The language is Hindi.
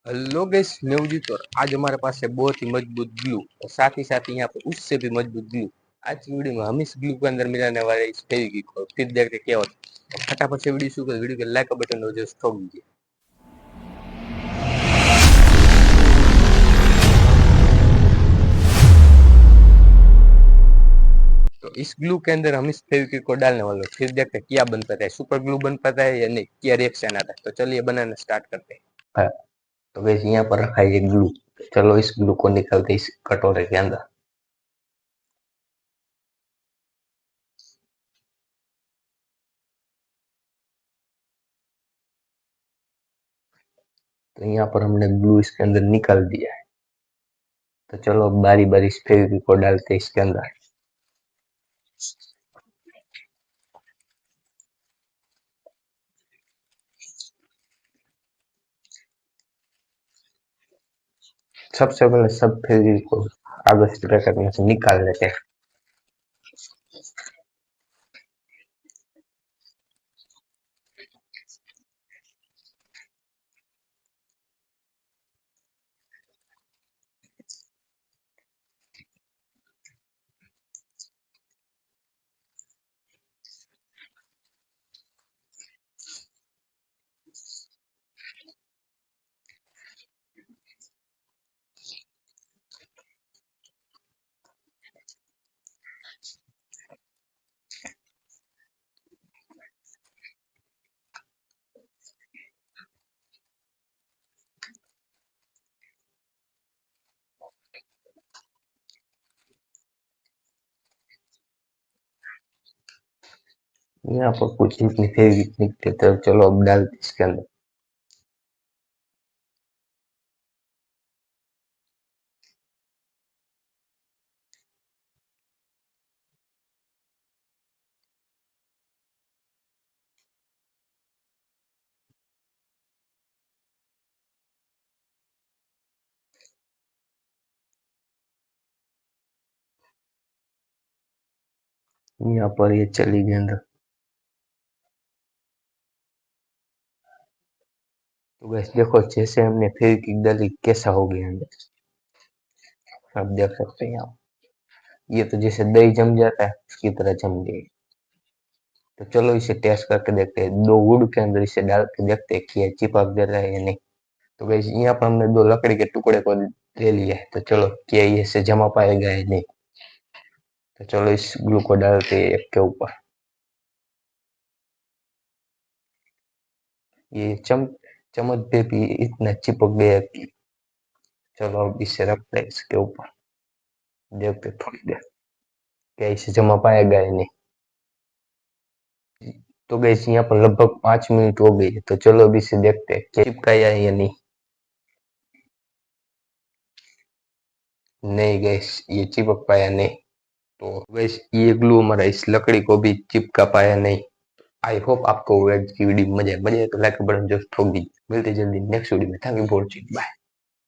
हेलो गाइस, मैं हूं जीत और आज हमारे पास है बहुत ही मजबूत ग्लू और साथ ही यहाँ पे उससे भी मजबूत ग्लू। आज की वीडियो में हम इस ग्लू के अंदर मिलाने वाले इस फेविक्विक को फिर देखते क्या होता है। और फटाफट से वीडियो शुरू कर, वीडियो के लाइक का बटन हो जस्ट ठोक दीजिए। तो इस ग्लू के अंदर हम इस फेविक्विक को डालने वाले हैं, फिर देखते हैं क्या बन पाता है, सुपर ग्लू बन पाता है या नहीं, क्या रिएक्शन आता है। तो चलिए बनाना स्टार्ट करते हैं। हाँ, तो वैसे यहाँ पर रखा है ये ग्लू। चलो इस ग्लू को निकालते हैं इस कटोरे के अंदर। तो यहाँ पर हमने ग्लू इसके अंदर निकाल दिया है। तो चलो अब बारी बारी इस फेविक्विक को डालते हैं इसके अंदर। सबसे पहले सब फेविक्विक को कागज के पैकेट में से निकाल लेते हैं। यहाँ पर कुछ इतनी फेविक्विक निकले तो चलो अब डालते इसके अंदर। यहाँ पर ये चली गई अंदर। तो बस देखो जैसे हमने फेविक्विक डाली कैसा हो गया अंदर, आप देख सकते हैं। आप ये तो जैसे दही जम जाता है उसकी तरह जम गई। तो चलो इसे टेस्ट करके देखते हैं, दो वुड के अंदर इसे डाल के देखते हैं कि ये चिपक दे रहा है या नहीं। तो गाइस यहाँ पर हमने दो लकड़ी के टुकड़े को ले लिया है। तो चलो क्या ये से जमा पाएगा या नहीं। तो चलो इस ग्लू को डालते हैं एक के ऊपर। ये चम्मच पे भी इतना चिपक गया कि चलो अब इसे रखते हैं इसके ऊपर। देखते हैं थोड़ी देर क्या इसे जमा पाएगा या नहीं। तो गैस यहाँ पर लगभग 5 मिनट हो गई है। तो चलो अब इसे देखते हैं क्या चिपकाया है या नहीं। नहीं गैस, ये चिपक पाया नहीं। तो गैस ये ग्लू हमारा इस लकड़ी को भी चिपका पाया नहीं। आई होप आपको आज की वीडियो मजा आए तो लाइक बटन जरूर ठोक दीजिए। मिलते जल्दी नेक्स्ट वीडियो में। Thank you for watching, bye.